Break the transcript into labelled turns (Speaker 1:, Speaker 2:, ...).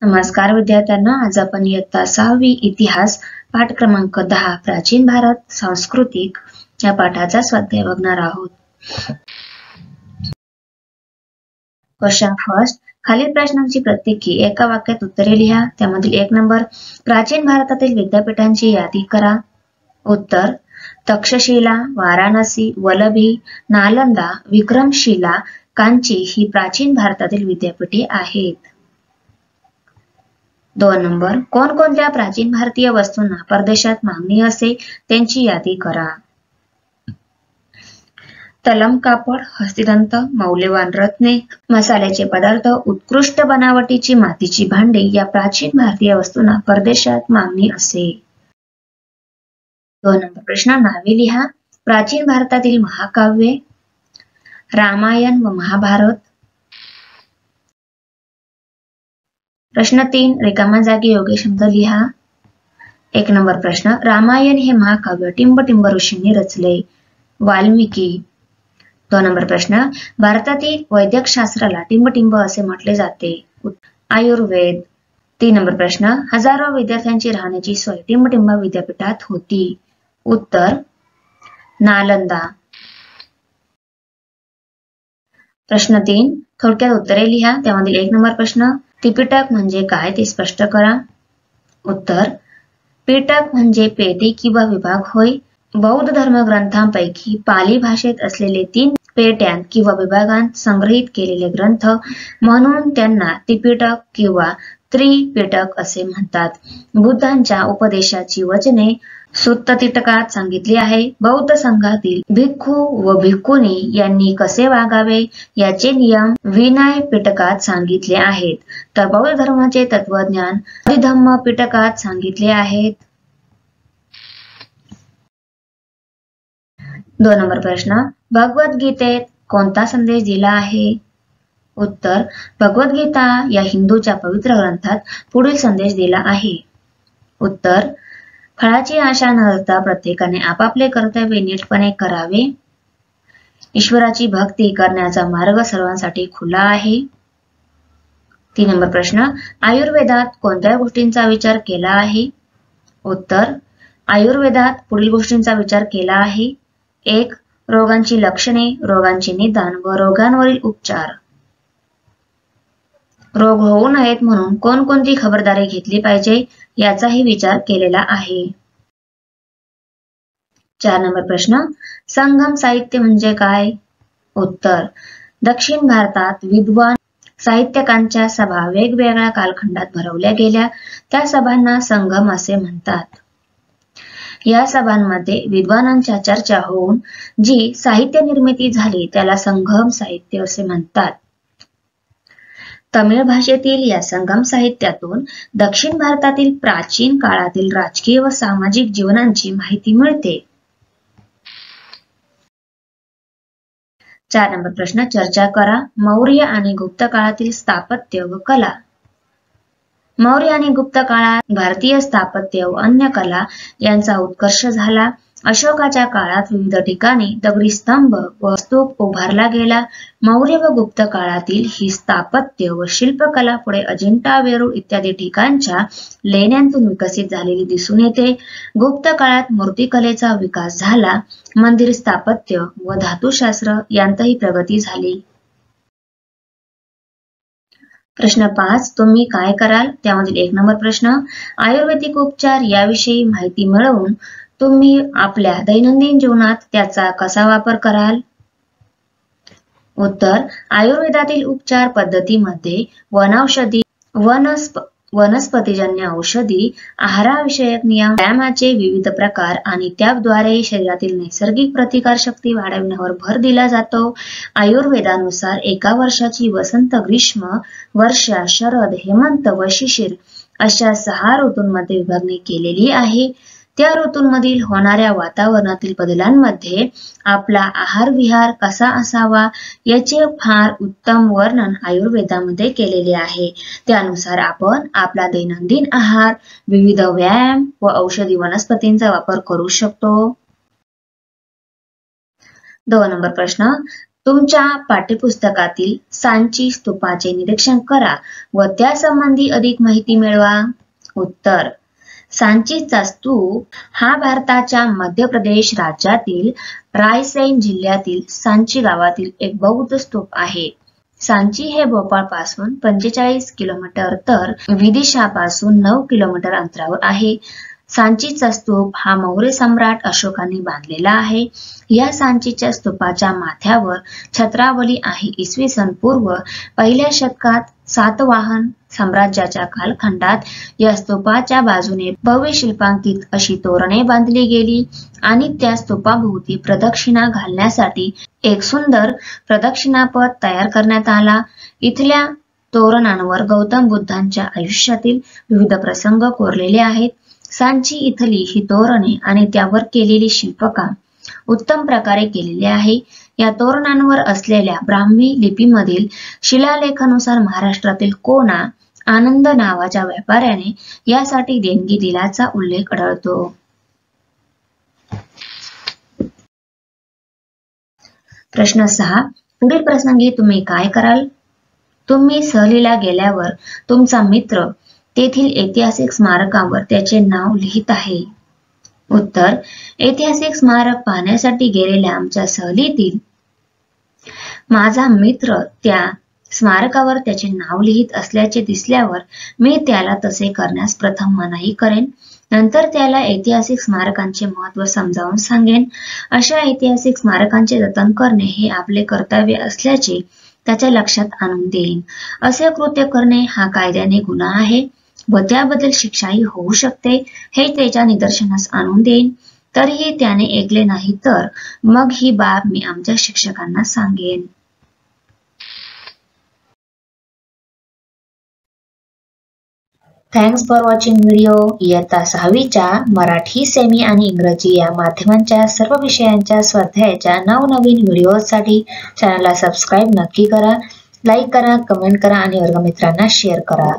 Speaker 1: नमस्कार विद्यार्थ्यांना, आज आपण इयत्ता 6वी इतिहास पाठ क्रमांक 10 प्राचीन भारत सांस्कृतिक या पाठाचा स्वाध्याय बघणार आहोत. क्वेश्चन फर्स्ट, खालील प्रश्नांची प्रत्येकी एका वाक्यात उत्तरे लिहा. त्यामधील 1 नंबर, प्राचीन भारतातील विद्यापीठांची यादी करा. उत्तर, तक्षशिला, वाराणसी, वल्लभी, नालंदा, विक्रमशिला, कांची ही प्राचीन भारतातील विद्यापीठे आहेत. 2 नंबर, कोणकोणत्या प्राचीन भारतीय वस्तूंना परदेशात मागणी असे त्यांची यादी करा. तलम कापड, हस्तिदंत, मौल्यवान रत्ने, मसाल्याचे पदार्थ, उत्कृष्ट बनावटीची मातीची भांडी या प्राचीन भारतीय वस्तूंना परदेशात मागणी असे. 2 नंबर प्रश्न, नावे लिहा. प्राचीन भारतातील महाकाव्ये, रामायण व महाभारत. प्रश्न 3, रिकाम्या जागी योग्य शब्द लिहा. 1 नंबर प्रश्न, रामायण हे महाकाव्य टिंब ऋषींनी रचले. वाल्मिकी. 2 नंबर प्रश्न, भारतातील वैद्यकशास्त्राला टिंब असे म्हटले जाते. आयुर्वेद. 3 नंबर प्रश्न, हजारो विद्यार्थ्यांची राहण्याची सोय टिंब विद्यापीठात होती. उत्तर, नालंदा. प्रश्न 3, थोडक्यात उत्तरे लिहा. त्यामधील 1 नंबर प्रश्न, त्रिपिटक म्हणजे काय ते स्पष्ट करा. उत्तर, पिटक म्हणजे पेटी किंवा विभाग होय. बौद्ध धर्मग्रंथांपैकी पाली भाषेत असलेले 3 पेट्यांत किंवा विभागांत संग्रहित केलेले ग्रंथ म्हणून त्यांना त्रिपिटक किंवा त्रिपिटक असे म्हणतात. बुद्धांच्या उपदेशाची वचने सुत्त पिटकात सांगितली आहे. बौद्ध संघातील भिक्खू व भिक्खुनी यांनी कसे वागावे याचे नियम विनय पिटकात सांगितले आहेत. तर बौद्ध धर्माचे तत्वज्ञान अधिधम्म पिटकात सांगितले आहेत. 2 नंबर प्रश्न, भगवद्गीतेत कोणता संदेश दिला आहे. उत्तर, भगवद्गीता या हिंदूच्या पवित्र ग्रंथात पुढील संदेश दिला आहे. उत्तर, फळाची आशा न धरता प्रत्येकाने आपापले कर्तव्य नीटपणे करावे. ईश्वराची भक्ती करण्याचा मार्ग सर्वांसाठी खुला आहे. 3 नंबर प्रश्न, आयुर्वेदात कोणत्या गोष्टींचा विचार केला आहे. उत्तर, आयुर्वेदात पुढील गोष्टींचा विचार केला आहे. 1, रोगांची लक्षणे, रोगांचे निदान व रोगांवरील उपचार. रोग होऊ नयेत म्हणून कोणकोणती खबरदारी घेतली पाहिजे याचाही विचार केलेला आहे. 4 नंबर प्रश्न, संगम साहित्य म्हणजे काय. उत्तर, दक्षिण भारतात विद्वान साहित्यकांच्या सभा वेगवेगळ्या कालखंडात भरवल्या गेल्या त्या सभांना संगम असे म्हणतात. या सभांमध्ये विद्वानांच्या चर्चा होऊन जी साहित्य निर्मिती झाली त्याला संगम साहित्य असे म्हणतात. तमिळ भाषेतील या संगम साहित्यातून दक्षिण भारतातील प्राचीन काळातील राजकीय व सामाजिक जीवनांची माहिती मिळते. 4 नंबर प्रश्न, चर्चा करा. मौर्य आणि गुप्त काळातील स्थापत्य व कला. मौर्य आणि गुप्त काळात भारतीय स्थापत्य व अन्य कला यांचा उत्कर्ष झाला. अशोकाच्या काळात विविध ठिकाणी दगडी स्तंभ व स्तूप उभारला गेला. मौर्य व गुप्त काळातील ही स्थापत्य व शिल्पकला पुढे अजिंठा, वेरूळ इत्यादी ठिकाणच्या लेण्यांतून विकसित झालेली दिसून येते. गुप्त काळात मूर्तिकलेचा विकास झाला. मंदिर स्थापत्य व धातुशास्त्र यांतही प्रगती झाली. प्रश्न 5, तुम्ही काय कराल. त्यामधील 1 नंबर प्रश्न, आयुर्वेदिक उपचार याविषयी माहिती मिळवून तुम्ही आपल्या दैनंदिन जीवनात त्याचा कसा वापर कराल. उत्तर, आयुर्वेदातील उपचार पद्धतीमध्ये वनौषधी, वनस्पतीजन्य औषधी, आहाराविषयक नियम, व्यायामाचे विविध प्रकार आणि त्याद्वारे शरीरातील नैसर्गिक प्रतिकारशक्ती वाढविण्यावर भर दिला जातो. आयुर्वेदानुसार एका वर्षाची वसंत, ग्रीष्म, वर्षा, शरद, हेमंत व शिशिर अशा 6 ऋतूंमध्ये विभागणी केलेली आहे. त्या ऋतूंमधील होणाऱ्या वातावरणातील बदलांमध्ये आपला आहार विहार कसा असावा याचे फार उत्तम वर्णन आयुर्वेदामध्ये केलेले आहे. त्यानुसार आपण आपला दैनंदिन आहार, विविध व्यायाम व औषधी वनस्पतींचा वापर करू शकतो. 2 नंबर प्रश्न, तुमच्या पाठ्यपुस्तकातील सांची स्तूपाचे निरीक्षण करा व त्यासंबंधी अधिक माहिती मिळवा. उत्तर, सांचीचा स्तूप हा भारताच्या मध्य प्रदेश राज्यातील रायसेन जिल्ह्यातील सांची गावातील एक बौद्ध स्तूप आहे. सांची हे भोपाळ पासून 45 किलोमीटर तर विदिशापासून 9 किलोमीटर अंतरावर आहे. सांचीचा स्तूप हा मौर्य सम्राट अशोकाने बांधलेला आहे. या सांचीच्या स्तूपाच्या माथ्यावर छत्रावली आहे. इसवी सन पूर्व 1 शतकात सातवाहन साम्राज्याच्या कालखंडात या स्तूपाच्या बाजूने भव्य शिल्पांकित अशी तोरणे बांधली गेली आणि त्या स्तूपाभोवती प्रदक्षिणा घालण्यासाठी एक सुंदर प्रदक्षिणापथ तयार करण्यात आला. इथल्या तोरणांवर गौतम बुद्धांच्या आयुष्यातील विविध प्रसंग कोरलेले आहेत. सांची इथली ही तोरणे आणि त्यावर केलेली शिल्पकाम उत्तम प्रकारे केलेले आहे. या तोरणांवर असलेल्या ब्राह्मी लिपीमधील शिलालेखानुसार महाराष्ट्रातील कोना आनंद नावाच्या व्यापाऱ्याने यासाठी देणगी दिल्याचा उल्लेख आढळतो. प्रश्न 6. पुढील प्रसंगी तुम्ही काय कराल? तुम्ही सहलीला गेल्यावर तुमचा मित्र तेथील ऐतिहासिक स्मारकावर त्याचे नाव लिहित आहे. उत्तर, ऐतिहासिक स्मारक पाहण्यासाठी गेलेल्या आमच्या सहलीतील माझा मित्र त्या स्मारकावर त्याचे नाव लिहित असल्याचे दिसल्यावर मी त्याला तसे करण्यास प्रथम मनाई करेन. नंतर त्याला ऐतिहासिक स्मारकांचे महत्त्व समजावून सांगेन. अशा ऐतिहासिक स्मारकांचे जतन करणे हे आपले कर्तव्य असल्याचे त्याच्या लक्षात आणून देईन. असे कृत्य करणे हा कायद्याने गुन्हा आहे व त्याबद्दल शिक्षाही होऊ शकते हे त्याच्या निदर्शनास आणून देईन. तरीही त्याने ऐकले नाही तर मग ही बाब मी आमच्या शिक्षकांना सांगेन. Thanks for watching video. इयत्ता 6वीच्या मराठी, सेमी आणि इंग्रजी या माध्यमांच्या सर्व विषयांच्या स्वाध्यायाच्या नवनवीन व्हिडिओसाठी चॅनलला सबस्क्राईब नक्की करा, लाईक करा, कमेंट करा आणि वर्गमित्रांना शेअर करा.